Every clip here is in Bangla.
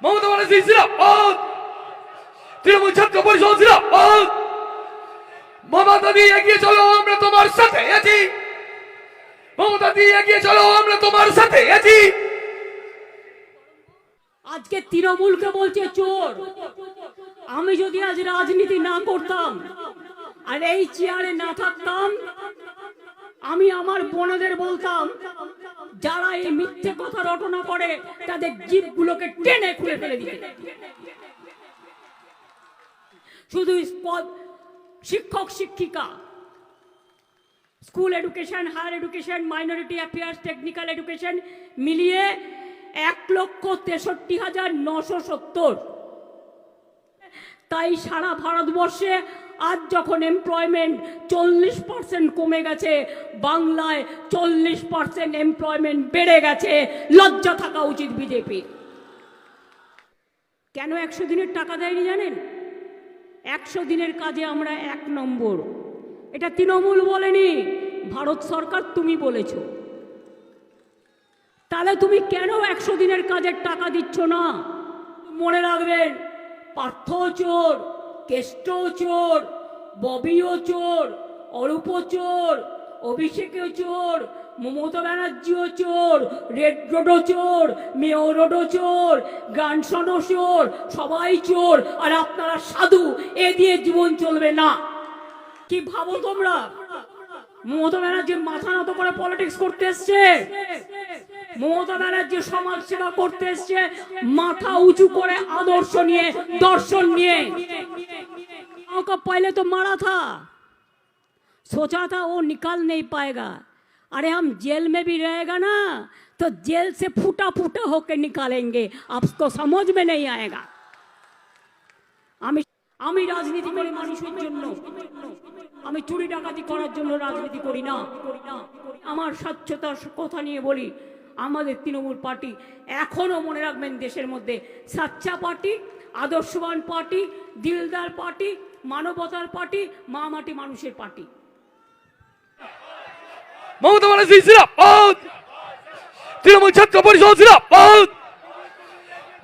মমতা ব্যানার্জি জিন্দাবাদ, তৃণমূল ছাত্র পরিষদ জিন্দাবাদ। মমতা দি এগিয়ে চলো, আমরা তোমার সাথে আছি। মমতা দি এগিয়ে চলো, আমরা তোমার সাথে আছি। আজকে তৃণমূলকে বলছে চোর। আমি যদি আজ রাজনীতি না করতাম আর এই চেয়ারে না থাকতাম, আমি আমার বোনেদের বলতাম, যারা এই মিথ্যে কথা রটনা করে তাদের জিভগুলোকে টেনে খুলে ফেলে দিতে। শুধু শিক্ষক শিক্ষিকা, school education, higher education, minority affairs, technical education মিলিয়ে 1,63,970। তাই সারা ভারতবর্ষে আজ যখন এমপ্লয়মেন্ট 40% কমে গেছে, বাংলায় 40% এমপ্লয়মেন্ট বেড়ে গেছে। লজ্জা থাকা উচিত বিজেপি। কেন 100 দিনের টাকা দেয়নি জানেন? 100 দিনের কাজে আমরা 1 নম্বর। এটা তৃণমূল বলেনি, ভারত সরকার তুমি বলেছো। তাহলে তুমি কেন 100 দিনের কাজের টাকা দিচ্ছ না? মনে রাখবেন, পার্থ চোর, কেষ্ট চোর, ববিও চোর, অরূপ চোর, অভিষেকও চোর, মমতা ব্যানার্জিও চোর, রেড রোডও চোর, মেয়র রোডও চোর, গ্রান্ডসনও চোর, সবাই চোর। আর আপনারা সাধু, এ দিয়ে জীবন চলবে না। কি ভাবো তোমরা? মমতা ব্যানার্জি মাথা নত করে পলিটিক্স করতে এসছে? মমতা ব্যানার্জি সমাজ সেবা করতে এসছে মাথা উঁচু করে, আদর্শ নিয়ে, দর্শন নিয়ে। पहले तो मारा था, सोचा था वो निकाल नहीं पाएगा। अरे हम जेल में भी रहेगा ना तो जेल से फूटा फूटा होकर निकालेंगे, आपको समझ में नहीं आएगा। আমি রাজনীতি করি মানুষের জন্য, আমি চুরি ডাকাতি করার জন্য রাজনীতি করি না। আমার স্বচ্ছতার কথা নিয়ে বলি, আমাদের তৃণমূল পার্টি এখনো মনে রাখবেন দেশের মধ্যে সাচ্চা পার্টি, আদর্শবান পার্টি, দিলদার পার্টি, মানবতার পার্টি, মা মাটি মানুষের পার্টি। মমতা ব্যানার্জি জিন্দাবাদ, তৃণমূল ছাত্র পরিষদ জিন্দাবাদ।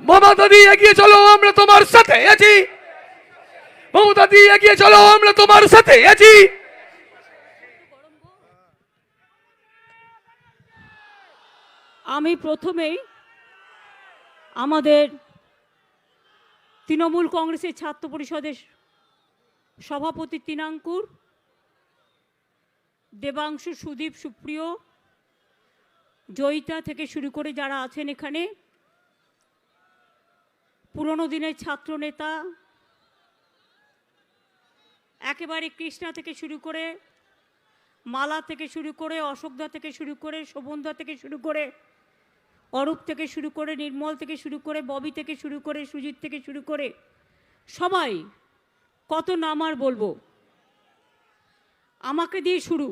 মমতা দি এগিয়ে চলো, আমরা তোমার সাথে আছি। মমতা দি এগিয়ে চলো, আমরা তোমার সাথে আছি। আমি প্রথমেই আমাদের তৃণমূল কংগ্রেসের ছাত্র পরিষদের সভাপতি তৃণাঙ্কুর, দেবাংশু, সুদীপ, সুপ্রিয়, জয়িতা থেকে শুরু করে যারা আছেন এখানে, পুরনো দিনের ছাত্র নেতা, একেবারে কৃষ্ণা থেকে শুরু করে, মালা থেকে শুরু করে, অশোকদা থেকে শুরু করে, শোভনদা থেকে শুরু করে, অরূপ থেকে শুরু করে, নির্মল থেকে শুরু করে, ববি থেকে শুরু করে, সুজিত থেকে শুরু করে, সবাই, কত নাম আর বলবো। আমাকে দিয়ে শুরু।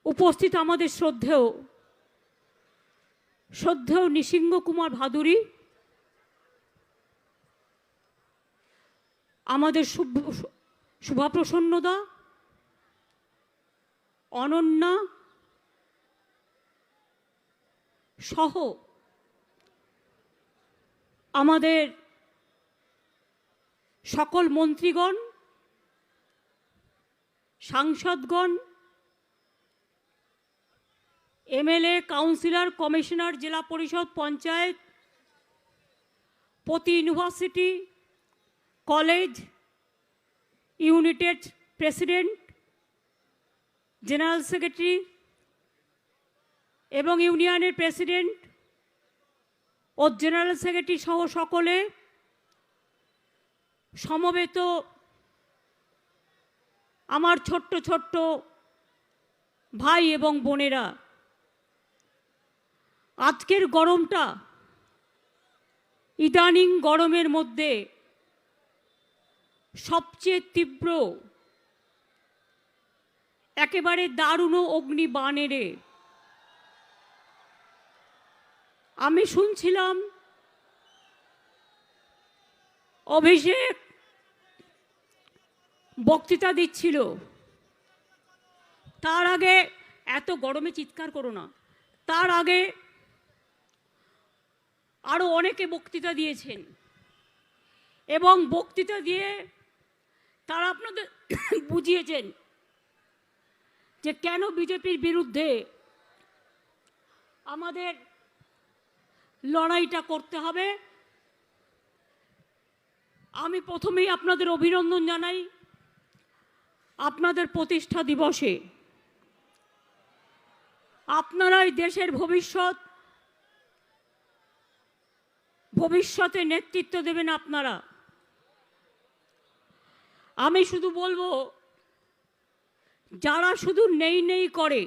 উপস্থিত আমাদের শ্রদ্ধেয় নৃসিংহ কুমার ভাদুরী, আমাদের শুভাপ্রসন্নদা, অনন্যা সহ আমাদের সকল মন্ত্রীগণ, সাংসদগণ, এমএলএ, কাউন্সিলর, কমিশনার, জেলা পরিষদ, পঞ্চায়েত, প্রতি university, college, united president, general secretary এবং ইউনিয়নের প্রেসিডেন্ট ও জেনারেল সেক্রেটারি সহ সকলে, সমবেত আমার ছোট্ট ছোট্ট ভাই এবং বোনেরা, আজকের গরমটা ইদানিং গরমের মধ্যে সবচেয়ে তীব্র, একেবারে দারুণ অগ্নিবাণেরে। আমি শুনছিলাম অভিষেক বক্তৃতা দিচ্ছিল, তার আগে, এত গরমে চিৎকার করো না, তার আগে আরও অনেকে বক্তৃতা দিয়েছেন এবং বক্তৃতা দিয়ে তারা আপনাদের বুঝিয়েছেন যে কেন বিজেপির বিরুদ্ধে আমাদের লড়াইটা করতে হবে। আমি প্রথমেই আপনাদের অভিনন্দন জানাই আপনাদের প্রতিষ্ঠা দিবসে। আপনারাই দেশের ভবিষ্যতে নেতৃত্ব দেবেন আপনারা। আমি শুধু বলবো, যারা শুধু নেই নেই করে,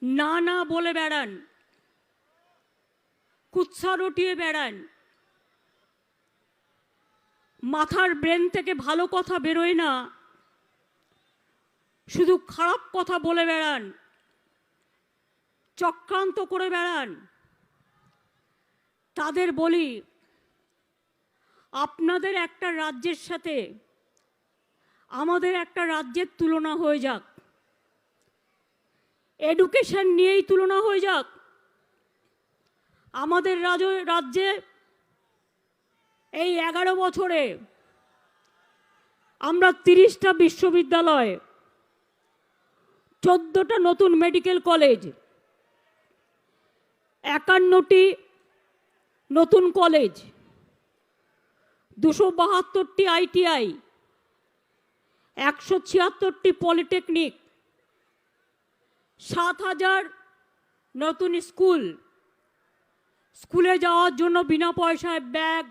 না না বলে বেড়ান, কুৎসা রটিয়ে বেড়ান, মাথার ব্রেন থেকে ভালো কথা বেরোয় না, শুধু খারাপ কথা বলে বেড়ান, চক্রান্ত করে বেড়ান, তাদের বলি আপনাদের একটা রাজ্যের সাথে আমাদের একটা রাজ্যের তুলনা হয়ে যাক, এডুকেশন নিয়েই তুলনা হয়ে যাক। আমাদের রাজ্যে এই 11 বছরে আমরা 30টা বিশ্ববিদ্যালয়, 14টা নতুন মেডিকেল কলেজ, 51টি নতুন কলেজ, 272টি ITI, 176টি পলিটেকনিক, 7,000 নতুন স্কুলে যাওয়ার জন্য বিনা পয়সায় ব্যাগ,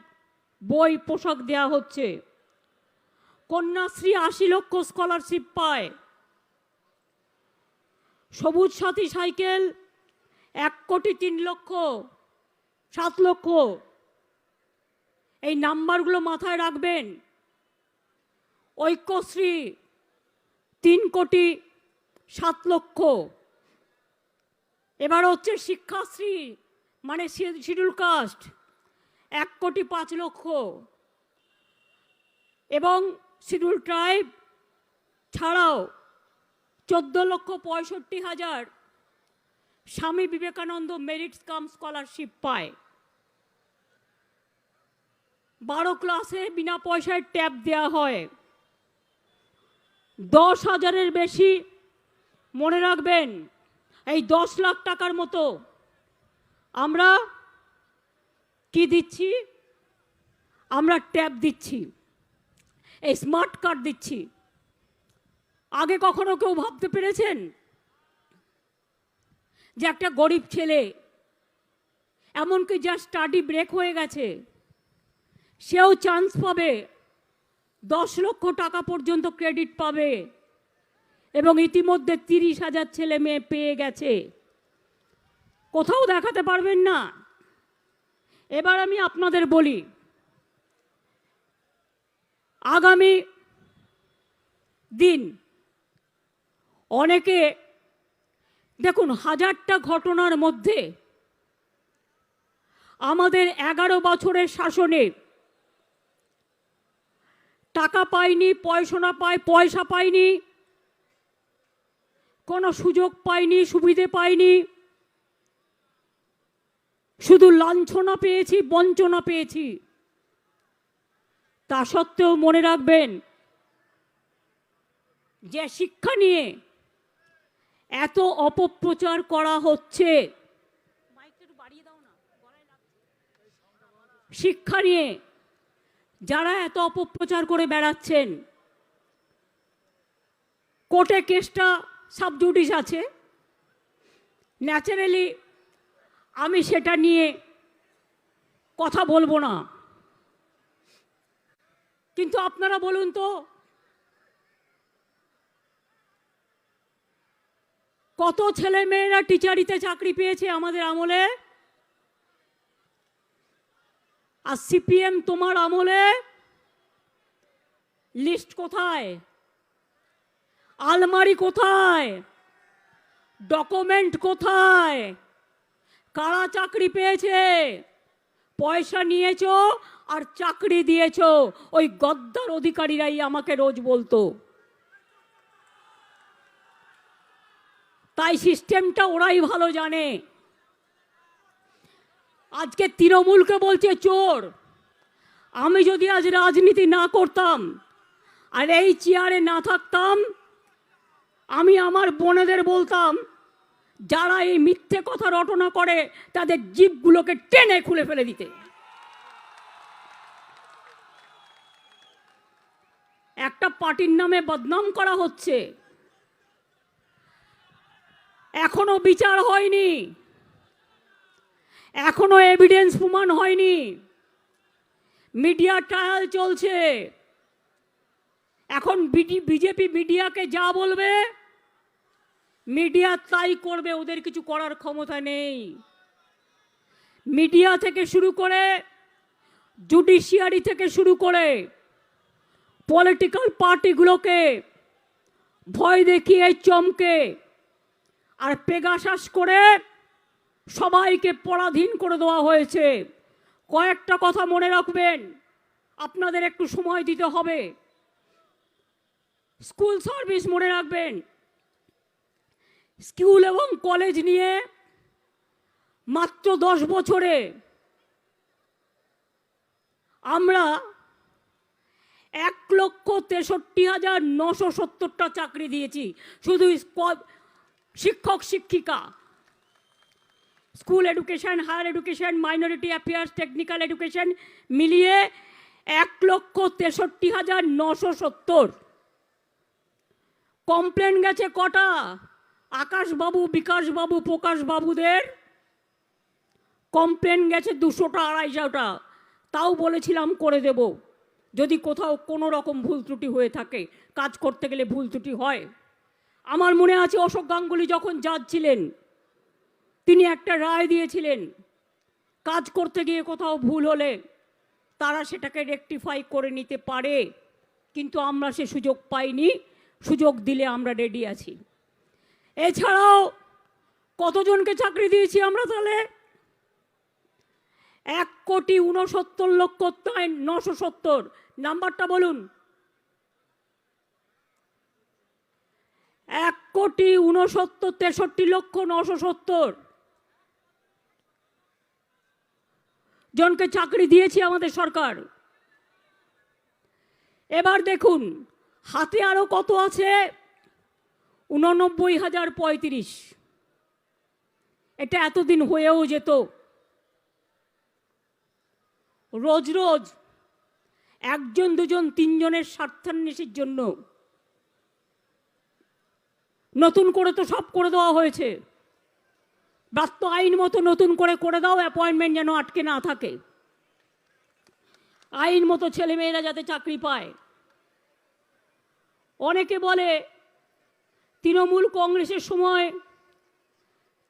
বই, পোশাক দেওয়া হচ্ছে। কন্যাশ্রী 80 লক্ষ স্কলারশিপ পায়। সবুজ সাথী সাইকেল 1,03,07,00,000। এই নাম্বারগুলো মাথায় রাখবেন। ঐক্যশ্রী 3,07,00,000। এবার হচ্ছে শিক্ষাশ্রী মানে শিডিউল কাস্ট 1,05,00,000 এবং শিডিউল ট্রাইব ছাড়াও 14,65,000 Swami Vivekananda merit cum scholarship পায়। 12 ক্লাসে বিনা পয়সায় ট্যাব দেওয়া হয়। 10,000-এর বেশি, মনে রাখবেন, এই 10 লাখ টাকার মতো আমরা কি দিচ্ছি? আমরা ট্যাব দিচ্ছি, এই স্মার্ট কার্ড দিচ্ছি। আগে কখনো কেউ ভাবতে পেরেছেন যে একটা গরিব ছেলে, এমনকি যার স্টাডি ব্রেক হয়ে গেছে, সেও চান্স পাবে, 10 লক্ষ টাকা পর্যন্ত ক্রেডিট পাবে এবং ইতিমধ্যে 30,000 ছেলে মেয়ে পেয়ে গেছে। কোথাও দেখাতে পারবেন না। এবার আমি আপনাদের বলি, আগামী দিন অনেকে দেখুন, 1000টা ঘটনার মধ্যে আমাদের 11 বছরের শাসনে টাকা পাইনি, পয়সা পাইনি, কোনো সুযোগ পাইনি, সুবিধে পাইনি, শুধু লাঞ্ছনা পেয়েছি, বঞ্চনা পেয়েছি। তা সত্ত্বেও মনে রাখবেন যে শিক্ষা নিয়ে এত অপপ্রচার করা হচ্ছে, শিক্ষা নিয়ে যারা এত অপপ্রচার করে বেড়াচ্ছেন, কোর্টে কেসটা সাবজুডিস আছে, ন্যাচারালি আমি সেটা নিয়ে কথা বলবো না। কিন্তু আপনারা বলুন তো, কত ছেলে মেয়েরা টিচারিতে চাকরি পেয়েছে আমাদের আমলে? আর সিপিএম তোমার আমলে লিস্ট কোথায়? আলমারি কোথায়? ডকুমেন্ট কোথায়? কারা চাকরি পেয়েছে? পয়সা নিয়েছো আর চাকরি দিয়েছো। ওই গদ্দার অধিকারীরাই আমাকে রোজ বলতো। তাই সিস্টেমটা ওরাই ভালো জানে। আজকে তৃণমূলকে বলছে চোর। আমি যদি আজ রাজনীতি না করতাম আর এই চেয়ারে না থাকতাম, আমি আমার বোনেদের বলতাম যারা এই মিথ্যে কথা রটনা করে তাদের জিভগুলোকে টেনে খুলে ফেলে দিতে। একটা পার্টির নামে বদনাম করা হচ্ছে, এখনো বিচার হয়নি, এখনো এভিডেন্স প্রমাণ হয়নি, মিডিয়া ট্রায়াল চলছে। এখন বিজেপি মিডিয়াকে যা বলবে মিডিয়া তাই করবে, ওদের কিছু করার ক্ষমতা নেই। মিডিয়া থেকে শুরু করে জুডিশিয়ারি থেকে শুরু করে পলিটিক্যাল পার্টিগুলোকে ভয় দেখিয়ে চমকে আর পেগাসাস করে সবাইকে পরাধীন করে দেওয়া হয়েছে। কয়েকটা কথা মনে রাখবেন, আপনাদের একটু সময় দিতে হবে। স্কুল সার্ভিস মনে রাখবেন, স্কুল এবং কলেজ নিয়ে মাত্র 10 বছরে আমরা 1,63,970টা চাকরি দিয়েছি, শুধু শিক্ষক শিক্ষিকা, school education, higher education, minority affairs, technical education মিলিয়ে 1,63,970। কমপ্লেন গেছে কটা? আকাশবাবু, বিকাশবাবু, প্রকাশবাবুদের কমপ্লেন গেছে 200টা 250টা। তাও বলেছিলাম করে দেব, যদি কোথাও কোনো রকম ভুল ত্রুটি হয়ে থাকে। কাজ করতে গেলে ভুল ত্রুটি হয়। আমার মনে আছে অশোক গাঙ্গুলি যখন জাজ ছিলেন, তিনি একটা রায় দিয়েছিলেন, কাজ করতে গিয়ে কোথাও ভুল হলে তারা সেটাকে রেকটিফাই করে নিতে পারে, কিন্তু আমরা সে সুযোগ পাইনি। সুযোগ দিলে আমরা রেডি আছি। এছাড়াও কতজনকে চাকরি দিয়েছি আমরা তাহলে? 1,69,970,000। নাম্বারটা বলুন। 1,69,63,970,000 জনকে চাকরি দিয়েছি আমাদের সরকার। এবার দেখুন হাতে আরো কত আছে? 89,035। এটা এতদিন হয়েও যেত। রোজ রোজ একজন দুজন তিনজনের স্বার্থান্বেষীর জন্য নতুন করে তো সব করে দেওয়া হয়েছে। ব্রাত্য আইন মতো নতুন করে দাও, অ্যাপয়েন্টমেন্ট যেন আটকে না থাকে, আইন মতো ছেলেমেয়েরা যাতে চাকরি পায়। অনেকে বলে তৃণমূল কংগ্রেসের সময়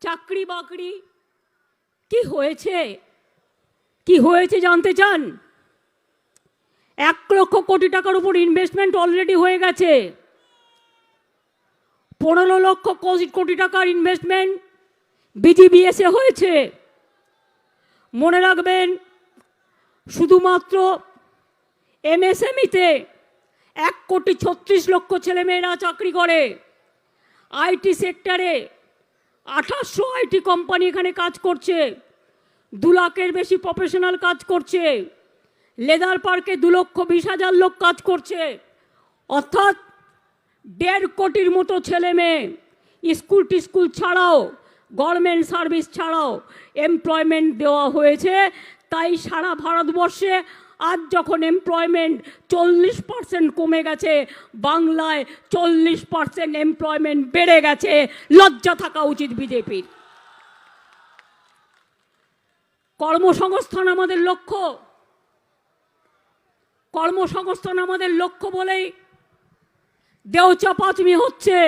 চাকরি বাকরি কি হয়েছে, কি হয়েছে জানতে চান? 1 লক্ষ কোটি টাকার উপর ইনভেস্টমেন্ট অলরেডি হয়ে গেছে। 15 লক্ষ কোটি টাকার ইনভেস্টমেন্ট বিজিবিএসে হয়েছে। মনে রাখবেন শুধুমাত্র এমএসএমইতে 1,36,00,000 ছেলেমেয়েরা চাকরি করে। আইটি সেক্টরে 2800 আইটি কোম্পানি এখানে কাজ করছে, 2 লাখের বেশি প্রফেশনাল কাজ করছে। লেদার পার্কে 2,20,000 লোক কাজ করছে। অর্থাৎ 1.5 কোটির মতো ছেলে মেয়ে স্কুল ছাড়াও, গভর্নমেন্ট সার্ভিস ছাড়াও এমপ্লয়মেন্ট দেওয়া হয়েছে। তাই সারা ভারতবর্ষে আজ যখন এমপ্লয়মেন্ট 40% কমে গেছে, বাংলায় 40% এমপ্লয়মেন্ট বেড়ে গেছে। লজ্জা থাকা উচিত বিজেপির। কর্মসংস্থান আমাদের লক্ষ্য, কর্মসংস্থান আমাদের লক্ষ্য বলেই দেওচাপাচমি হচ্ছে।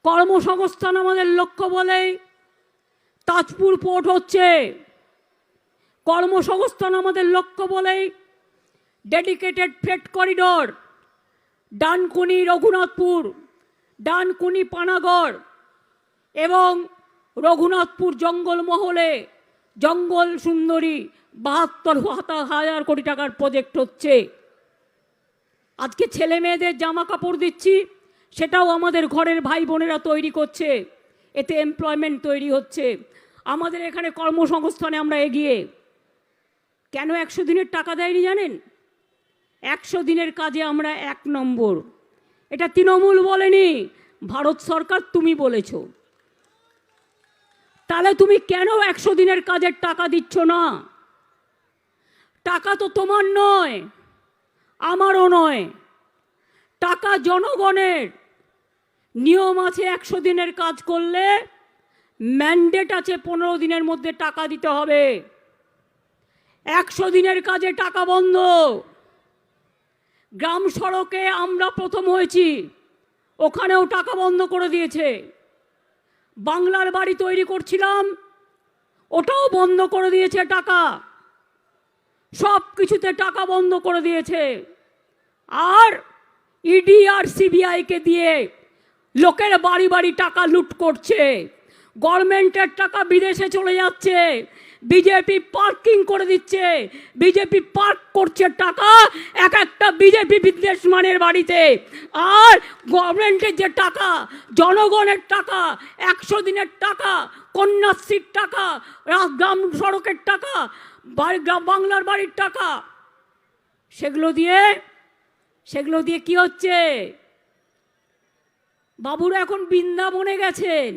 কর্মসংস্থান আমাদের লক্ষ্য বলেই তাজপুর পোর্ট হচ্ছে। কর্মসংস্থান আমাদের লক্ষ্য বলেই dedicated freight corridor Dankuni Raghunathpur, Dankuni Panagarh এবং রঘুনাথপুর জঙ্গলমহলে জঙ্গল সুন্দরী 72,000 কোটি টাকার প্রজেক্ট হচ্ছে। আজকে ছেলে মেয়েদের জামা কাপড় দিচ্ছি, সেটাও আমাদের ঘরের ভাই বোনেরা তৈরি করছে, এতে এমপ্লয়মেন্ট তৈরি হচ্ছে। আমাদের এখানে কর্মসংস্থানে আমরা এগিয়ে। কেন 100 দিনের টাকা দেয়নি জানেন? 100 দিনের কাজে আমরা 1 নম্বর। এটা তৃণমূল বলেনি, ভারত সরকার তুমি বলেছো। তাহলে তুমি কেন 100 দিনের কাজের টাকা দিচ্ছ না? টাকা তো তোমার নয়, আমারও নয়, টাকা জনগণের। নিয়ম আছে 100 দিনের কাজ করলে ম্যান্ডেট আছে 15 দিনের মধ্যে টাকা দিতে হবে। 100 দিনের কাজে টাকা বন্ধ। গ্রাম সড়কে আমরা প্রথম হয়েছি, ওখানেও টাকা বন্ধ করে দিয়েছে। বাংলার বাড়ি তৈরি করছিলাম, ওটাও বন্ধ করে দিয়েছে টাকা। সব কিছুতে টাকা বন্ধ করে দিয়েছে। আর ইডি আর সিবিআইকে দিয়ে লোকের বাড়ি বাড়ি টাকা লুট করছে। গভর্নমেন্টের টাকা বিদেশে চলে যাচ্ছে, বিজেপি পার্কিং করে দিচ্ছে। বিজেপি পার্ক করছে টাকা এক একটা বিজেপি বিজনেসম্যানের বাড়িতে। আর গভর্নমেন্টের যে টাকা, জনগণের টাকা, 100 দিনের টাকা, কন্যাশ্রীর টাকা, গ্রাম সড়কের টাকা, বাংলার বাড়ির টাকা, সেগুলো দিয়ে কি হচ্ছে? বাবুরা এখন বৃন্দাবনে গেছেন,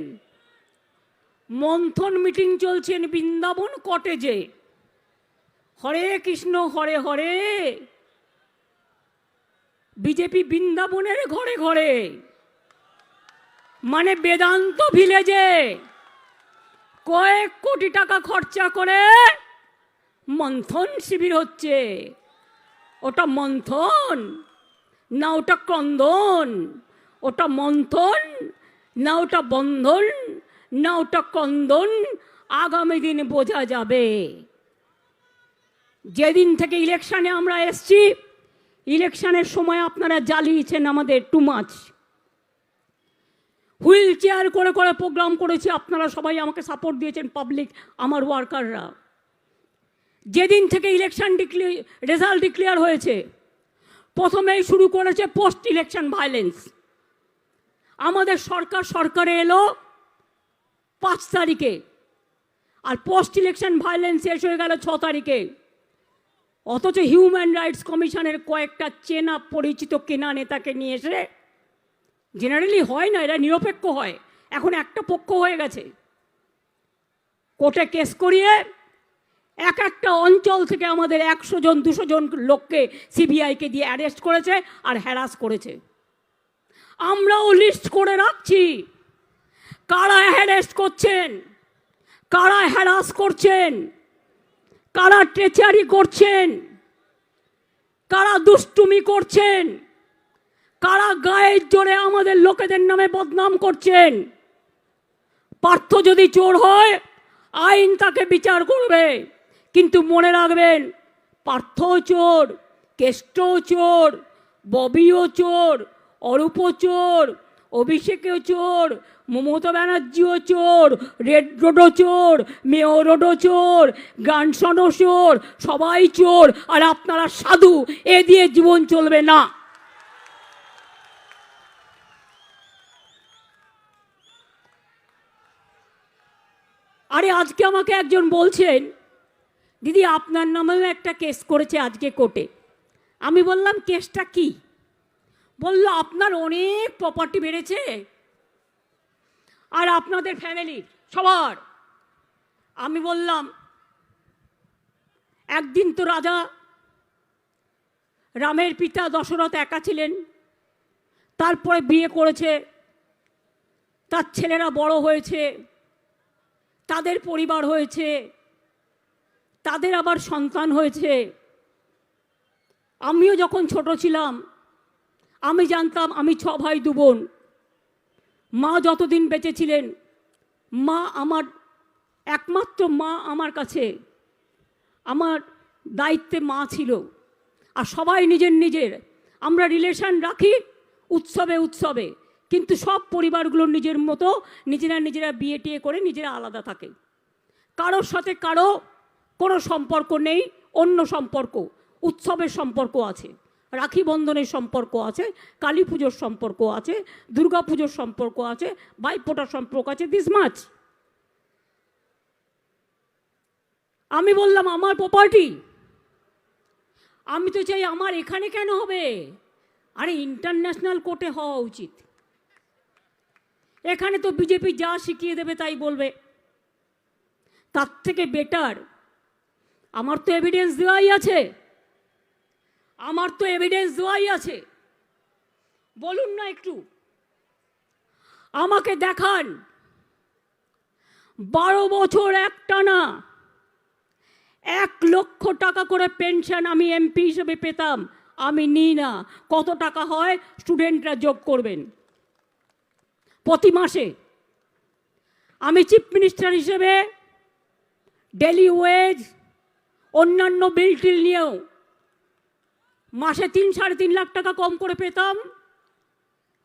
মন্থন মিটিং চলছেন বৃন্দাবন কটেজে। হরে কৃষ্ণ হরে হরে, বিজেপি বৃন্দাবনের ঘরে ঘরে, মানে বেদান্ত ভিলেজে কয়েক কোটি টাকা খরচা করে মন্থন শিবির হচ্ছে। ওটা মন্থন না ওটা ক্রন্দন? ওটা মন্থন না ওটা বন্ধন না ওটা ক্রন্দন? আগামী দিন বোঝা যাবে। যেদিন থেকে ইলেকশনে আমরা এসছি, ইলেকশনের সময় আপনারা জ্বালিয়েছেন আমাদের টু মাচ। হুইল চেয়ার করে করে প্রোগ্রাম করেছি, আপনারা সবাই আমাকে সাপোর্ট দিয়েছেন, পাবলিক, আমার ওয়ার্কাররা। যেদিন থেকে ইলেকশন রেজাল্ট ডিক্লেয়ার হয়েছে, প্রথমেই শুরু করেছে পোস্ট ইলেকশন ভায়োলেন্স। আমাদের সরকারে এলো 5 তারিখে, আর পোস্ট ইলেকশন ভায়োলেন্স শেষ হয়ে গেল 6 তারিখে। অথচ হিউম্যান রাইটস কমিশনের কয়েকটা চেনা পরিচিত কেনা নেতাকে নিয়ে এসে, জেনারেলি হয় না, এরা নিরপেক্ষ হয়, এখন একটা পক্ষ হয়ে গেছে, কোর্টে কেস করিয়ে এক একটা অঞ্চল থেকে আমাদের 100 জন 200 জন লোককে সিবিআইকে দিয়ে অ্যারেস্ট করেছে আর হ্যারাস করেছে। আমরাও লিস্ট করে রাখছি কারা হ্যারেস্ট করছেন, কারা হ্যারাস করছেন, কারা ট্রেচারি করছেন, কারা দুষ্টুমি করছেন, কারা গায়ের জোরে আমাদের লোকেদের নামে বদনাম করছেন। পার্থ যদি চোর হয়, আইন তাকে বিচার করবে। কিন্তু মনে রাখবেন, পার্থও চোর, কেষ্টও চোর, ববিও চোর, অরূপও চোর, অভিষেকও চোর, মমতা ব্যানার্জিও চোর, রেড রোডও চোর, মেয়র রোডও চোর, গ্রান্ডসনও চোর, সবাই চোর। আর আপনারা সাধু, এ দিয়ে জীবন চলবে না। আরে আজকে আমাকে একজন বলছেন, দিদি আপনার নামেও একটা কেস করেছে আজকে কোর্টে। আমি বললাম কেসটা কি? বলল আপনার অনেক প্রপার্টি বেড়েছে আর আপনাদের ফ্যামিলির সবার। আমি বললাম একদিন তো রাজা রামের পিতা দশরথ একা ছিলেন, তারপরে বিয়ে করেছে, তার ছেলেরা বড় হয়েছে, তাদের পরিবার হয়েছে, তাদের আবার সন্তান হয়েছে। আমিও যখন ছোট ছিলাম আমি জানতাম আমি 6 ভাই 2 বোন। মা যতদিন বেঁচে ছিলেন, মা আমার একমাত্র মা, আমার কাছে আমার দায়িত্বে মা ছিল। আর সবাই নিজের আমরা রিলেশন রাখি উৎসবে উৎসবে, কিন্তু সব পরিবারগুলোর নিজের মতো নিজেরা বিয়ে টিয়ে করে নিজেরা আলাদা থাকে। কারোর সাথে কারো কোনো সম্পর্ক নেই, অন্য সম্পর্ক, উৎসবের সম্পর্ক আছে, রাখি বন্ধনের সম্পর্ক আছে, কালী পুজোর সম্পর্ক আছে, দুর্গা পুজোর সম্পর্ক আছে, ভাইফোঁটার সম্পর্ক আছে, দিস মাছ। আমি বললাম আমার প্রপার্টি, আমি তো চাই আমার এখানে কেন হবে, আরে ইন্টারন্যাশনাল কোর্টে হওয়া উচিত। এখানে তো বিজেপি যা শিখিয়ে দেবে তাই বলবে, তার থেকে বেটার আমার তো এভিডেন্স দেওয়াই আছে, আমার তো এভিডেন্স দেওয়াই আছে। বলুন না একটু, আমাকে দেখান 12 বছর একটানা 1 লক্ষ টাকা করে পেনশন আমি এমপি হিসেবে পেতাম, আমি নিই না। কত টাকা হয় স্টুডেন্টরা যোগ করবেন প্রতি মাসে। আমি চিফ মিনিস্টার হিসেবে ডেলি ওয়েজ অন্যান্য বিল টিল নিয়েও মাসে 3-3.5 লাখ টাকা কম করে পেতাম।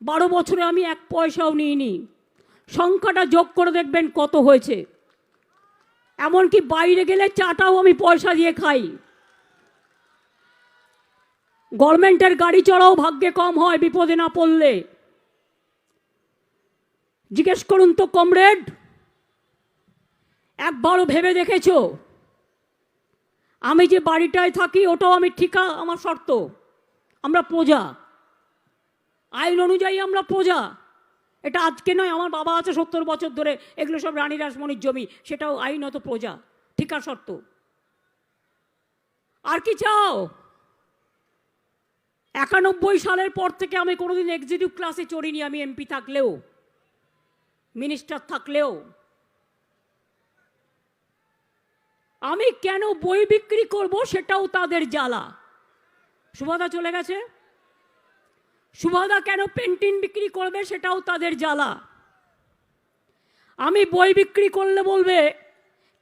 12 বছরে আমি 1 পয়সাও নিইনি। সংখ্যাটা যোগ করে দেখবেন কত হয়েছে। এমনকি বাইরে গেলে চাটাও আমি পয়সা দিয়ে খাই। গভর্নমেন্টের গাড়ি চড়াও ভাগ্যে কম হয় বিপদে না পড়লে। জিজ্ঞেস করুন তো কমরেড, একবারও ভেবে দেখেছো আমি যে বাড়িটায় থাকি ওটাও আমি ঠিকা, আমার শর্ত, আমরা প্রজা, আইন অনুযায়ী আমরা প্রজা। এটা আজকে নয়, আমার বাবা আছে 70 বছর ধরে, এগুলো সব রানী রাসমণির জমি, সেটাও আইনত প্রজা, ঠিকা শর্ত। আর কি চাও? 91 সালের পর থেকে আমি কোনোদিন এক্সিকিউটিভ ক্লাসে চড়িনি, আমি এমপি থাকলেও মিনিস্টার থাকলেও। আমি কেন বই বিক্রি করব সেটাও তাদের জ্বালা। সুভাদা চলে গেছে, সুভাদা কেন পেন্টিং বিক্রি করবে সেটাও তাদের জ্বালা। আমি বই বিক্রি করলে বলবে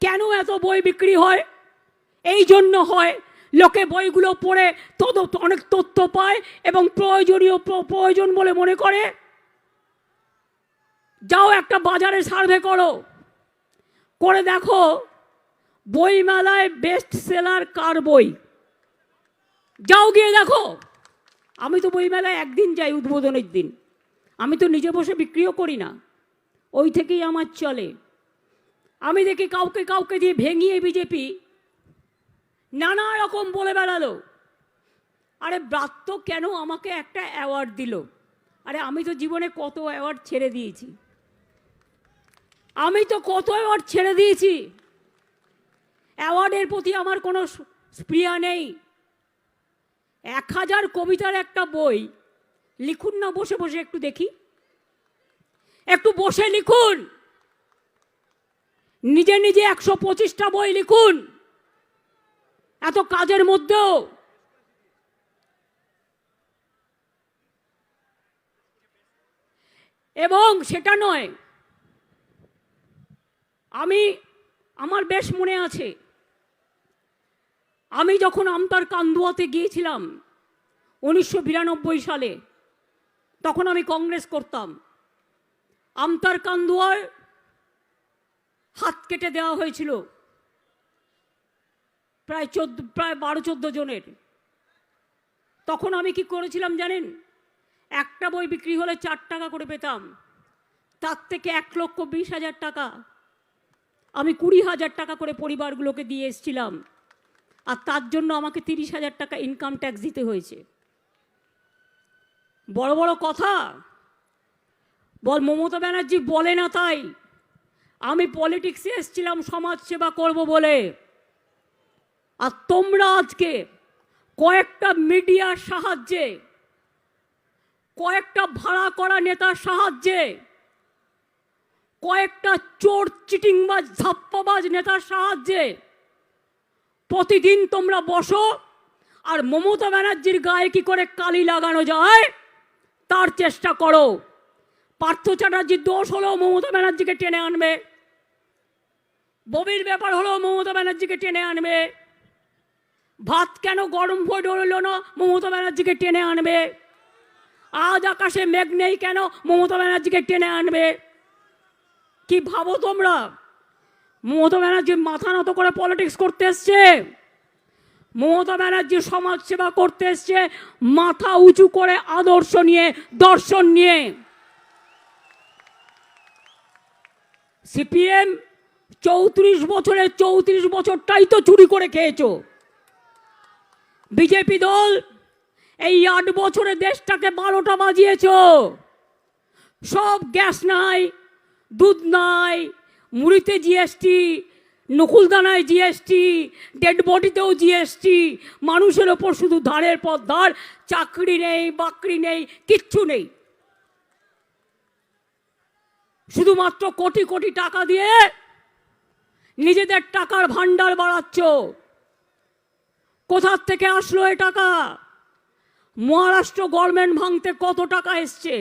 কেন এত বই বিক্রি হয়, এই জন্য হয় লোকে বইগুলো পড়ে অনেক তথ্য পায় এবং প্রয়োজন বলে মনে করে। যাও একটা বাজারে সার্ভে করো, করে দেখো বই মেলায় বেস্ট সেলার কার বই, যাও গিয়ে দেখো। আমি তো বই মেলায় একদিন যাই, উদ্বোধনের দিন। আমি তো নিজে বসে বিক্রিও করি না, ওই থেকেই আমার চলে। আমি দেখি কাউকে কাউকে দিয়ে ভেঙিয়ে বিজেপি নানা রকম বলে বেড়ালো। আরে ব্রাত্য কেন আমাকে একটা অ্যাওয়ার্ড দিল? আরে আমি তো জীবনে কত অ্যাওয়ার্ড ছেড়ে দিয়েছি, আমি তো কত অ্যাওয়ার্ড ছেড়ে দিয়েছি। অ্যাওয়ার্ডের প্রতি আমার কোনো স্পৃহা নেই। 1000 কবিতার একটা বই লিখুন না বসে বসে, একটু দেখি, একটু বসে লিখুন। নিজে নিজে 125টা বই লিখুন এত কাজের মধ্যেও। এবং সেটা নয়, আমার বেশ মনে আছে, আমি যখন আমতার কান্দুয়াতে গিয়েছিলাম 1992 সালে, তখন আমি কংগ্রেস করতাম। আমতার কান্দুয়ার হাত কেটে দেওয়া হয়েছিল প্রায় 12-14 জনের। তখন আমি কি করেছিলাম জানেন? একটা বই বিক্রি হলে 4 টাকা করে পেতাম, তার থেকে 1,20,000 টাকা আমি 20,000 টাকা করে পরিবারগুলোকে দিয়ে এসেছিলাম। আর তার জন্য আমাকে 30,000 টাকা ইনকাম ট্যাক্স দিতে হয়েছে। বড় বড় কথা মমতা ব্যানার্জি বলে না, তাই আমি পলিটিক্সে এসেছিলাম সমাজ সেবা করব বলে। আর তোমরা আজকে কয়েকটা মিডিয়ার সাহায্যে, কয়েকটা ভাড়া করা নেতার সাহায্যে, কয়েকটা চোর চিটিংবাজ ধাপ্পাবাজ নেতার সাহায্যে প্রতিদিন তোমরা বসো আর মমতা ব্যানার্জির গায়ে কি করে কালি লাগানো যায় তার চেষ্টা করো। পার্থ চ্যাটার্জির দোষ হলেও মমতা ব্যানার্জিকে টেনে আনবে, ববির ব্যাপার হলেও মমতা ব্যানার্জিকে টেনে আনবে, ভাত কেন গরম হয়ে রইল না মমতা ব্যানার্জিকে টেনে আনবে, আজ আকাশে মেঘ নেই কেন মমতা ব্যানার্জিকে টেনে আনবে। কি ভাবো তোমরা? মমতা ব্যানার্জি মাথা নত করে পলিটিক্স করতে এসছে, মমতা ব্যানার্জি সমাজ সেবা করতে এসছে মাথা উঁচু করে, আদর্শ নিয়ে, দর্শন নিয়ে। সিপিএম 34 বছরে 34 বছরটাই তো চুরি করে খেয়েছো। বিজেপি দল এই 8 বছরে দেশটাকে 12টা বাজিয়েছো। সব গ্যাস নাই, দুধ নাই, মুড়িতে জিএসটি, নকুলদানায় জিএসটি, ডেড বডিতেও জিএসটি, মানুষের ওপর শুধু ধারের পর ধার, চাকরি নেই, বাকরি নেই, কিচ্ছু নেই। শুধুমাত্র কোটি কোটি টাকা দিয়ে নিজেদের টাকার ভান্ডার বাড়াচ্ছ। কোথার থেকে আসলো এ টাকা? মহারাষ্ট্র গভর্নমেন্ট ভাঙতে কত টাকা এসছে,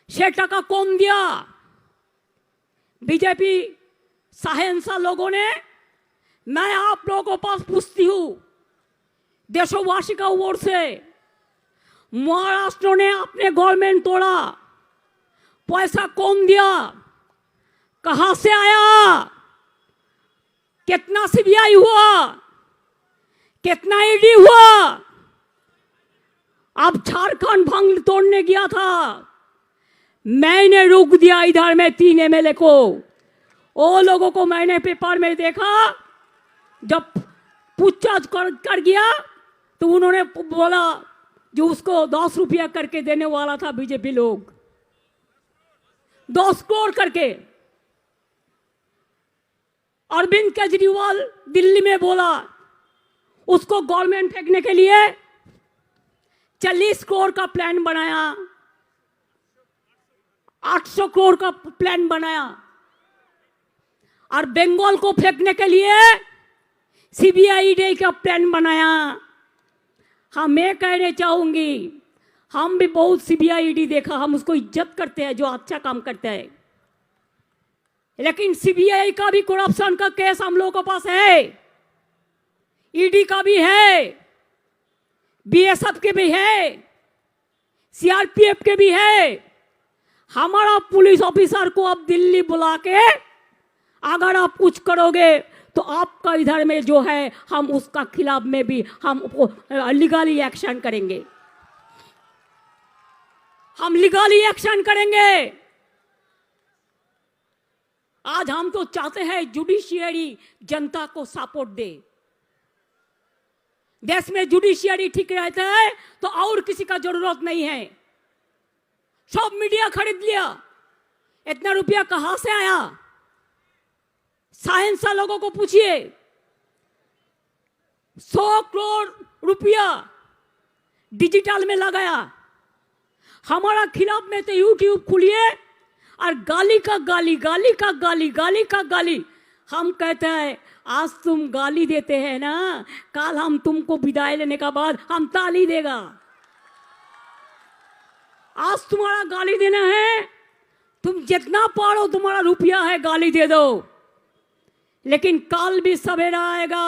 সে টাকা কম दिया। बीजेपी साहनसा लोगों ने, मैं आप लोगों को पास पूछती हूँ देशवासी का ओर से, महाराष्ट्र ने अपने गवर्नमेंट तोड़ा, पैसा कौन दिया, कहां से आया, कितना सीबीआई हुआ, कितना ईडी हुआ। अब झारखंड भंग तोड़ने गया था, मैंने रोक दिया इधर में 3 एमएलए को। वो लोगों को मैंने पेपर में देखा, जब पूछताछ कर गया तो उन्होंने बोला जो उसको 10 रुपया करके देने वाला था बीजेपी लोग, 10 करोड़ करके। अरविंद केजरीवाल दिल्ली में बोला उसको गवर्नमेंट फेंकने के लिए 40 करोड़ का प्लान बनाया, 800 करोड़ का प्लान बनाया, और बंगाल को फेंकने के लिए सीबीआई डे का प्लान बनाया। हाँ, मैं कहने चाहूंगी, हम भी बहुत सीबीआई डी देखा, हम उसको इज्जत करते हैं जो अच्छा काम करता है, लेकिन सीबीआई का भी करप्शन का केस हम लोगों के पास है, ईडी का भी है, बीएसएफ के भी है, सीआरपीएफ के भी है। हमारा पुलिस ऑफिसर को अब दिल्ली बुला के अगर आप कुछ करोगे तो आपका इधर में जो है हम उसका खिलाफ में भी हम लीगली एक्शन करेंगे, हम लीगली एक्शन करेंगे। आज हम तो चाहते हैं जुडिशियरी जनता को सपोर्ट दे, देश में जुडिशियरी ठीक रहता है तो और किसी का जरूरत नहीं है। सब मीडिया खरीद लिया, इतना रुपया कहां से आया? साइंसा लोगों को पूछिए, 100 करोड़ रुपया डिजिटल में लगाया। हमारा खिलाफ में तो यूट्यूब खुलिए और गाली का गाली, गाली का गाली, गाली का गाली। हम कहते हैं आज तुम गाली देते हैं ना, कल हम तुमको विदाई लेने का बाद हम ताली देगा। आज तुम्हारा गाली देना है, तुम जितना पारो तुम्हारा रुपया है गाली दे दो, लेकिन कल भी सवेरा आएगा।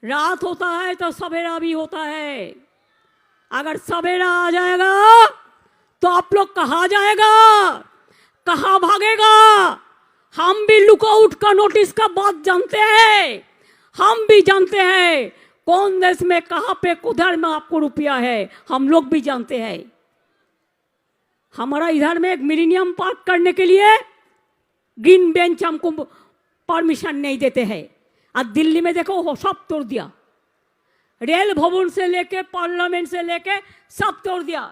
रात होता है तो सवेरा भी होता है। अगर सवेरा आ जाएगा तो आप लोग कहाँ जाएगा, कहाँ भागेगा? हम भी लुकआउट का नोटिस का बात जानते हैं, हम भी जानते हैं कौन देश में कहाँ पे उधर में आपको रुपया है, हम लोग भी जानते हैं। हमारा इधर में एक मिलेनियम पार्क करने के लिए ग्रीन बेंच हमको परमिशन नहीं देते हैं, और दिल्ली में देखो वो सब तोड़ दिया, रेल भवन से लेके पार्लियामेंट से लेके सब तोड़ दिया।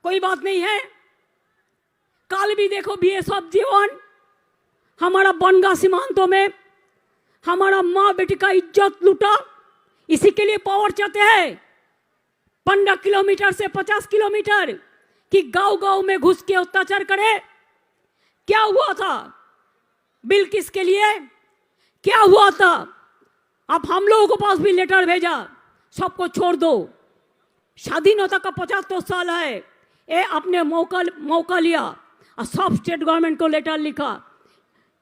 कोई बात नहीं है, कल भी देखो बीएसएफ जवान हमारा बनगा सीमांतों में हमारा माँ बेटी का इज्जत लूटा, इसी के लिए पावर चाहते हैं 15 किलोमीटर से 50 किलोमीटर कि गांव गांव में घुस के अत्याचार करे। क्या हुआ था बिल किसके लिए, क्या हुआ था? अब हम लोगों के पास भी लेटर भेजा, सबको छोड़ दो, स्वाधीनता का 75 साल है, ये अपने मौका लिया और सब स्टेट गवर्नमेंट को लेटर लिखा,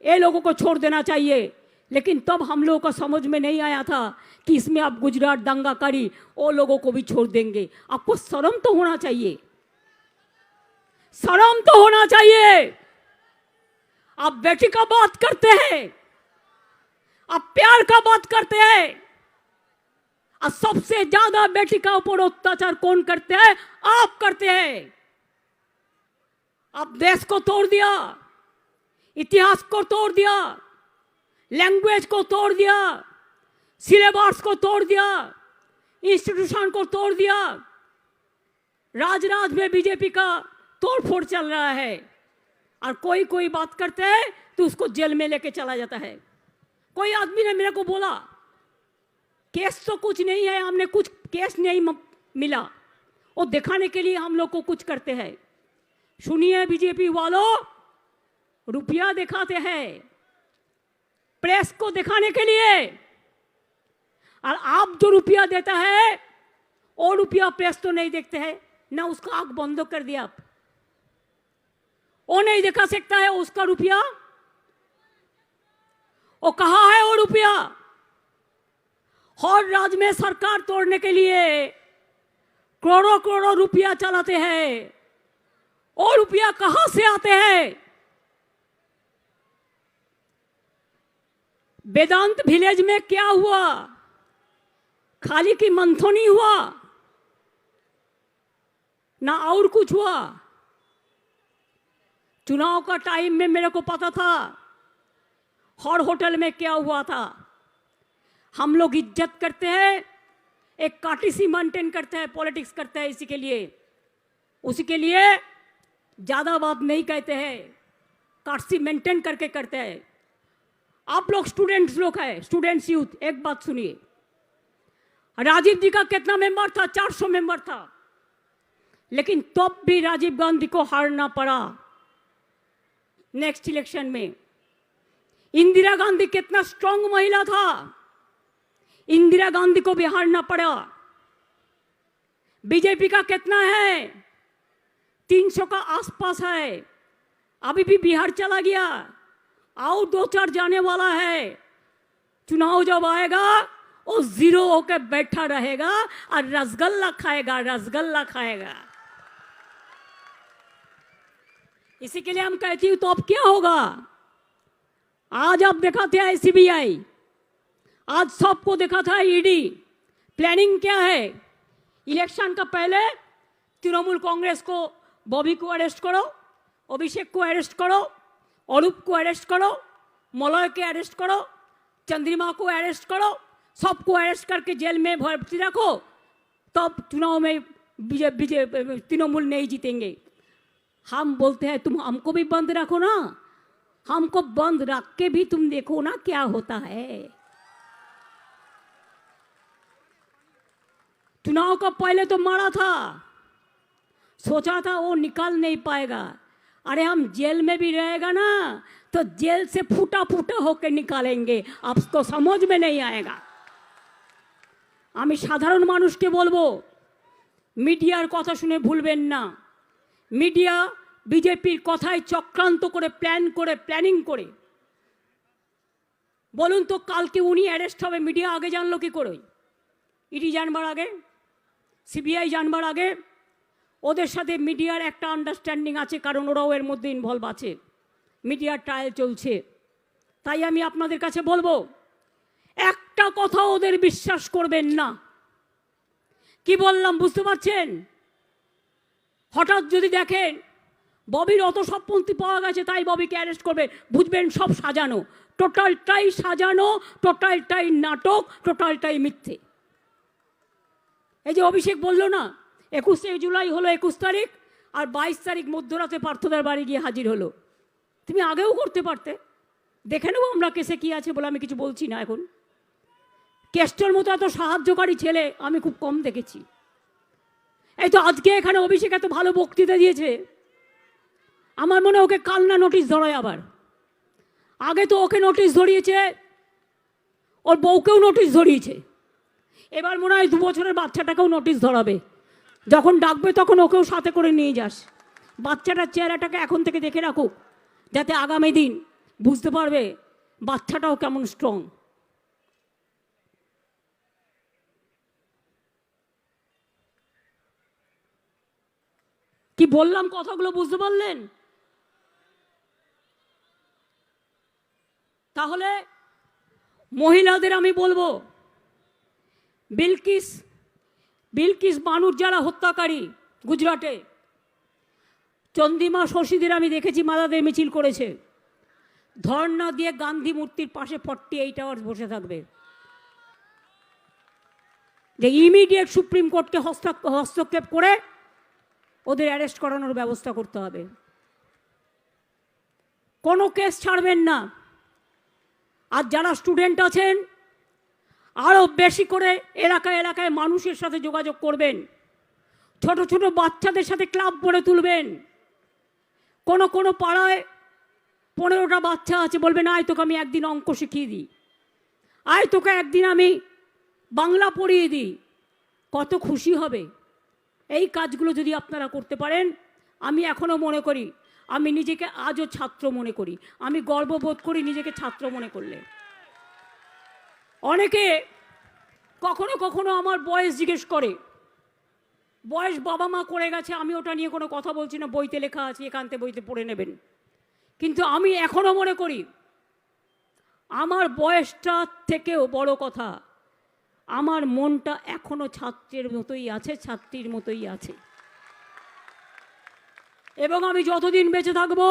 ये लोगों को छोड़ देना चाहिए। लेकिन तब हम लोगों को समझ में नहीं आया था कि इसमें आप गुजरात दंगा करी वो लोगों को भी छोड़ देंगे। आपको शर्म तो होना चाहिए, शर्म तो होना चाहिए। आप बेटी का बात करते हैं, आप प्यार का बात करते हैं, और सबसे ज्यादा बेटी का ऊपर अत्याचार कौन करते हैं? आप करते हैं। आप देश को तोड़ दिया, इतिहास को तोड़ दिया, लैंग्वेज को तोड़ दिया, सिलेबस को तोड़ दिया, इंस्टीट्यूशन को तोड़ दिया। राज में बीजेपी का तोड़फोड़ चल रहा है और कोई कोई बात करते हैं तो उसको जेल में लेके चला जाता है। कोई आदमी ने मेरे को बोला केस तो कुछ नहीं है, हमने कुछ केस नहीं मिला, वो दिखाने के लिए हम लोग को कुछ करते हैं। सुनिए बीजेपी वालों, रुपया दिखाते हैं प्रेस को दिखाने के लिए, और आप जो रुपया देता है वो रुपया प्रेस तो नहीं देखते हैं ना, उसका आंख बंद कर दिया आप, वो नहीं दिखा सकता है उसका रुपया। वो कहाँ है वो रुपया? हर राज्य में सरकार तोड़ने के लिए करोड़ों करोड़ों रुपया चलाते हैं, वो रुपया कहां से आते हैं? वेदांत विलेज में क्या हुआ? खाली की मंथनी हुआ ना और कुछ हुआ। चुनाव का टाइम में मेरे को पता था हर होटल में क्या हुआ था। हम लोग इज्जत करते हैं, एक काटिसी मेंटेन करते हैं, पॉलिटिक्स करते हैं, इसी के लिए उसी के लिए ज्यादा बात नहीं कहते हैं, काटिसी मेंटेन करके करते हैं। आप लोग स्टूडेंट्स लोग हैं, स्टूडेंट्स यूथ, एक बात सुनिए, राजीव जी का कितना मेंबर था? 400 मेंबर था, लेकिन तब भी राजीव गांधी को हारना पड़ा नेक्स्ट इलेक्शन में। इंदिरा गांधी कितना स्ट्रांग महिला था, इंदिरा गांधी को भी हारना पड़ा। बीजेपी का कितना है? 300 का आसपास है, अभी भी बिहार चला गया, और 2-4 जाने वाला है। चुनाव जब आएगा वो जीरो होकर बैठा रहेगा और रसगुल्ला खाएगा, रसगुल्ला खाएगा। इसी के लिए हम कहती हूं, तो अब क्या होगा? आज आप दिखाते हैं सीबीआई, आज सबको देखा था ईडी। प्लानिंग क्या है? इलेक्शन का पहले तृणमूल कांग्रेस को, बॉबी को अरेस्ट करो, अभिषेक को अरेस्ट करो, अरूप को अरेस्ट करो, मलय के अरेस्ट करो, चंद्रिमा को अरेस्ट करो, सबको अरेस्ट करके जेल में भर्ती रखो, तब चुनाव में तृणमूल नहीं जीतेंगे। हम बोलते हैं तुम हमको भी बंद रखो ना, हमको बंद रख के भी तुम देखो ना क्या होता है। चुनाव का पहले तो मारा था, सोचा था वो निकाल नहीं पाएगा। अरे हम जेल में भी रहेगा ना तो जेल से फूटा फूटा होकर निकालेंगे, आपको समझ में नहीं आएगा। আমি সাধারণ মানুষকে বলবো, মিডিয়ার কথা শুনে ভুলবেন না। মিডিয়া বিজেপির কথায় চক্রান্ত করে প্ল্যানিং করে। বলুন তো কালকে উনি অ্যারেস্ট হবে, মিডিয়া আগে জানলো কি করে? ইডি জানবার আগে, সিবিআই জানবার আগে ওদের সাথে মিডিয়ার একটা আন্ডারস্ট্যান্ডিং আছে, কারণ ওরাও এর মধ্যে ইনভলভ আছে, মিডিয়ার ট্রায়াল চলছে। তাই আমি আপনাদের কাছে বলবো, একটা কথা ওদের বিশ্বাস করবেন না। কি বললাম বুঝতে পারছেন? হঠাৎ যদি দেখেন ববির অত সবপন্থী পাওয়া গেছে তাই ববিকে অ্যারেস্ট করবে, বুঝবেন সব সাজানো, টোটালটাই সাজানো, টোটালটাই নাটক, টোটালটাই মিথ্যে। এই যে অভিষেক বললো না 21শে জুলাই হলো 21 তারিখ, আর 22 তারিখ মধ্যরাতে পার্থদার বাড়ি গিয়ে হাজির হলো। তুমি আগেও করতে পারতে, দেখে নেবো আমরা কেসে কি আছে বলে আমি কিছু বলছি না। এখন কেস্টের মতো এত সাহায্যকারী ছেলে আমি খুব কম দেখেছি। এই তো আজকে এখানে অভিষেক এত ভালো বক্তৃতা দিয়েছে, আমার মনে ওকে কাল না নোটিশ ধরায় আবার। আগে তো ওকে নোটিশ ধরিয়েছে, ওর বউকেও নোটিশ ধরিয়েছে, এবার মনে হয় 2 বছরের বাচ্চাটাকেও নোটিশ ধরাবে। যখন ডাকবে তখন ওকেও সাথে করে নিয়ে যাস। বাচ্চাটার চেহারাটাকে এখন থেকে দেখে রাখুক, যাতে আগামী দিন বুঝতে পারবে বাচ্চাটাও কেমন স্ট্রং। কি বললাম কথাগুলো বুঝতে পারলেন? তাহলে মহিলাদের আমি বলবো, বিলকিস বানুর যারা হত্যাকারী গুজরাটে, চন্দ্রিমা শশীদের আমি দেখেছি মাদাদের মিছিল করেছে, ধর্ণা দিয়ে গান্ধী মূর্তির পাশে 48 আওয়ার্স বসে থাকবে, যে ইমিডিয়েট সুপ্রিম কোর্টকে হস্তক্ষেপ করে ওদের অ্যারেস্ট করানোর ব্যবস্থা করতে হবে। কোনো কেস ছাড়বেন না। আর যারা স্টুডেন্ট আছেন আরও বেশি করে এলাকায় এলাকায় মানুষের সাথে যোগাযোগ করবেন, ছোট ছোট বাচ্চাদের সাথে ক্লাব গড়ে তুলবেন। কোনো কোনো পাড়ায় 15টা বাচ্চা আছে, বলবেন আয় তোকে আমি একদিন অঙ্ক শিখিয়ে দিই, আয় তোকে একদিন আমি বাংলা পড়িয়ে দিই, কত খুশি হবে। এই কাজগুলো যদি আপনারা করতে পারেন, আমি এখনও মনে করি, আমি নিজেকে আজও ছাত্র মনে করি, আমি গর্ববোধ করি নিজেকে ছাত্র মনে করলে। অনেকে কখনো কখনো আমার বয়স জিজ্ঞেস করে, বয়স বাবা মা করে গেছে, আমি ওটা নিয়ে কোনো কথা বলছি না, বইতে লেখা আছে, একান্তে বইতে পড়ে নেবেন। কিন্তু আমি এখনও মনে করি আমার বয়সটা থেকেও বড় কথা, আমার মনটা এখনো ছাত্রের মতোই আছে, ছাত্রীর মতোই আছে। এবং আমি যতদিন বেঁচে থাকবো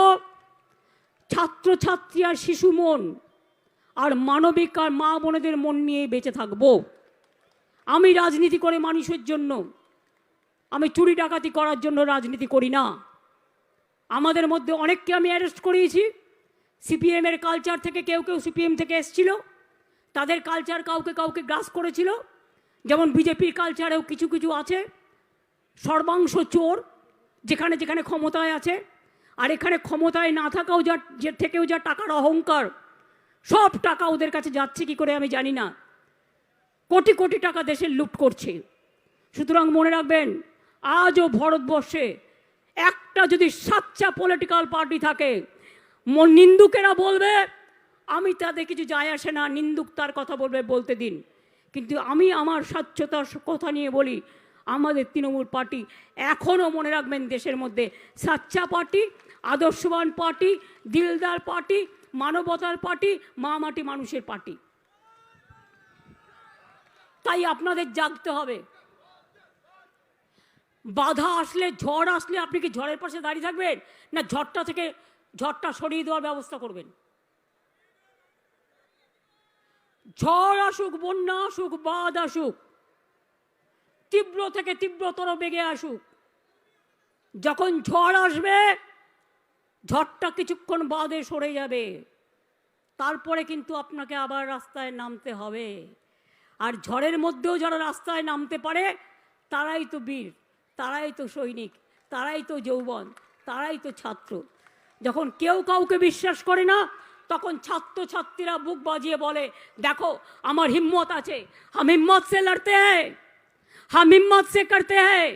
ছাত্র ছাত্রী আর শিশু মন আর মানবিক আর মা বোনেদের মন নিয়ে বেঁচে থাকবো। আমি রাজনীতি করে মানুষের জন্য, আমি চুরি ডাকাতি করার জন্য রাজনীতি করি না। আমাদের মধ্যে অনেককে আমি অ্যারেস্ট করিয়েছি। সিপিএমের কালচার থেকে কেউ কেউ সিপিএম থেকে এসেছিল, তাদের কালচার কাউকে কাউকে গ্রাস করেছিল। যেমন বিজেপির কালচারেও কিছু কিছু আছে সর্বাংশ চোর, যেখানে যেখানে ক্ষমতায় আছে। আর এখানে ক্ষমতায় না থাকাও যে থেকেও যা টাকার অহংকার, সব টাকা ওদের কাছে যাচ্ছে কি করে আমি জানি না, কোটি কোটি টাকা দেশের লুট করছে। সুতরাং মনে রাখবেন, আজও ভারতবর্ষে একটা যদি সাচ্চা পলিটিক্যাল পার্টি থাকে, নিন্দুকেরা বলবে আমি তাদের কিছু যায় আসে না, নিন্দুক তার কথা বলবে, বলতে দিন। কিন্তু আমি আমার স্বচ্ছতার কথা নিয়ে বলি, আমাদের তৃণমূল পার্টি এখনও মনে রাখবেন দেশের মধ্যে সাচ্চা পার্টি, আদর্শবান পার্টি, দিলদার পার্টি, মানবতার পার্টি, মা মাটি মানুষের পার্টি। তাই আপনাদের জাগতে হবে। বাধা আসলে, ঝড় আসলে আপনি কি ঝড়ের পাশে দাঁড়িয়ে থাকবেন, না ঝড়টা সরিয়ে দেওয়ার ব্যবস্থা করবেন? ঝড় আসুক, বন্যা আসুক, বাদ আসুক, তীব্র থেকে তীব্রতর বেগে আসুক, যখন ঝড় আসবে ঝড়টা কিছুক্ষণ বাদে সরে যাবে, তারপরে কিন্তু আপনাকে আবার রাস্তায় নামতে হবে। আর ঝড়ের মধ্যেও যারা রাস্তায় নামতে পারে তারাই তো বীর, তারাই তো সৈনিক, তারাই তো যৌবন, তারাই তো ছাত্র। যখন কেউ কাউকে বিশ্বাস করে না, তখন ছাত্রছাত্রীরা বুক বাজিয়ে বলে দেখো আমার হিম্মত আছে, হাম হিম্মত সে লড়তে হ্যায়, হাম হিম্মত সে করতে হ্যায়,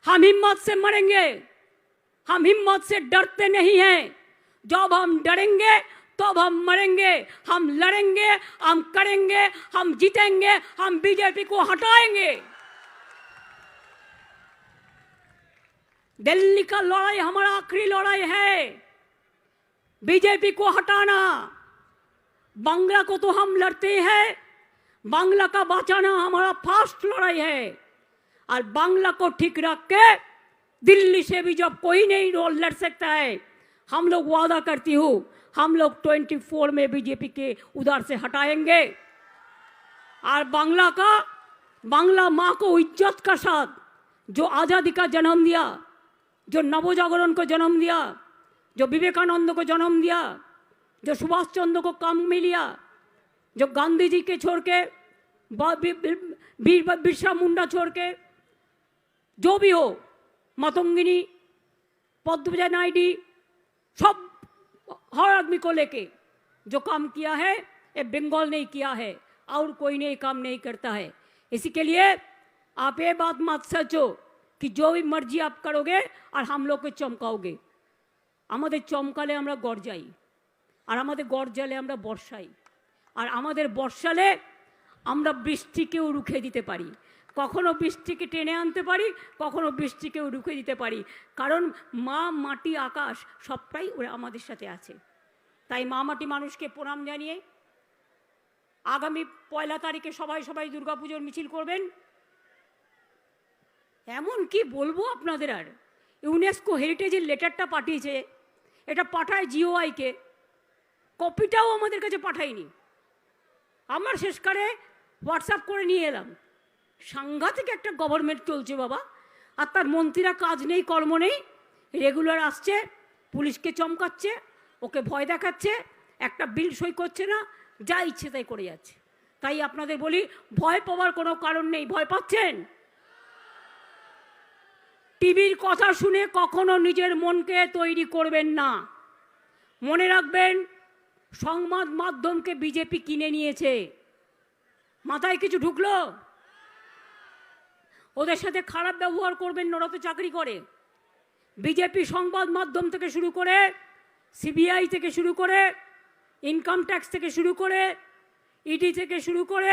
হাম হিম্মত সে মরেंगे, हम हिम्मत से डरते नहीं हैं, जब हम डरेंगे तब हम मरेंगे, हम लड़ेंगे, हम करेंगे, हम जीतेंगे, हम बीजेपी को हटाएंगे। दिल्ली का लड़ाई हमारा आखिरी लड़ाई है, बीजेपी को हटाना। बांग्ला को तो हम लड़ते हैं, बांग्ला का बचाना हमारा फर्स्ट लड़ाई है। और बांग्ला को ठीक रख के दिल्ली से भी जब कोई नहीं रोल लड़ सकता है, हम लोग वादा करती हूँ, हम लोग 24 में बीजेपी के उधर से हटाएंगे। और बांग्ला माँ को इज्जत का साथ जो आज़ादी का जन्म दिया, जो नवजागरण को जन्म दिया, जो विवेकानंद को जन्म दिया, जो सुभाष चंद्र को काम में लिया, जो गांधी जी के छोड़ के, बिरसा मुंडा छोड़ के, जो भी हो, मातंगिनी, पद्मजा नायडू, सब हर आदमी को लेके जो काम किया है, ये बंगाल नहीं किया है और कोई नहीं काम नहीं करता है। इसी के लिए आप ये बात मत सोचो कि जो भी मर्जी आप करोगे और हम लोग को चमकाओगे। আমাদের চমকালে আমরা গর্জাই, আর আমাদের গর্জালে আমরা বর্ষাই, আর আমাদের বর্ষালে আমরা বৃষ্টিকেও রুখে দিতে পারি। কখনো বৃষ্টিকে টেনে আনতে পারি, কখনো বৃষ্টিকেও রুখে দিতে পারি, কারণ মা মাটি আকাশ সবটাই ওরা আমাদের সাথে আছে। তাই মা মাটি মানুষকে প্রণাম জানিয়ে আগামী 1 তারিখে সবাই দুর্গাপুজোর মিছিল করবেন। এমন কি বলবো আপনাদের, আর ইউনেস্কো হেরিটেজের লেটারটা পাঠিয়েছে, এটা পাঠায় জিওআইকে, কপিটাও আমাদের কাছে পাঠায়নি। আমরা শেষকালে হোয়াটসঅ্যাপ করে নিয়ে এলাম। সাংঘাতিক একটা গভর্নমেন্ট চলছে বাবা, আর তার মন্ত্রীরা কাজ নেই কর্ম নেই, রেগুলার আসছে, পুলিশকে চমকাচ্ছে, ওকে ভয় দেখাচ্ছে, একটা বিল সই করছে না, যা ইচ্ছে তাই করে যাচ্ছে। তাই আপনাদের বলি, ভয় পাওয়ার কোনো কারণ নেই। ভয় পাচ্ছেন? টিভির কথা শুনে কখনো নিজের মনকে তৈরি করবেন না। মনে রাখবেন, সংবাদ মাধ্যমকে বিজেপি কিনে নিয়েছে। মাথায় কিছু ঢুকলো? ওদের সাথে খারাপ ব্যবহার করবেন না, ওরা তো চাকরি করে। বিজেপি সংবাদ মাধ্যম থেকে শুরু করে, সিবিআই থেকে শুরু করে, ইনকাম ট্যাক্স থেকে শুরু করে, ইডি থেকে শুরু করে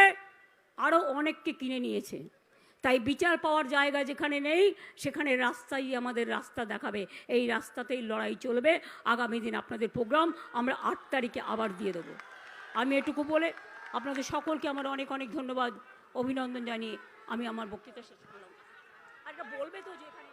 আরও অনেককে কিনে নিয়েছে। তাই বিচার পাওয়ার জায়গা যেখানে নেই, সেখানে রাস্তাই আমাদের রাস্তা দেখাবে। এই রাস্তাতেই লড়াই চলবে। আগামী দিন আপনাদের প্রোগ্রাম আমরা 8 তারিখে আবার দিয়ে দেবো। আমি এটুকু বলে আপনাদের সকলকে আমার অনেক অনেক ধন্যবাদ, অভিনন্দন জানিয়ে আমি আমার বক্তৃতা শেষ করলাম। আর এটা বলবে তো যে এখানে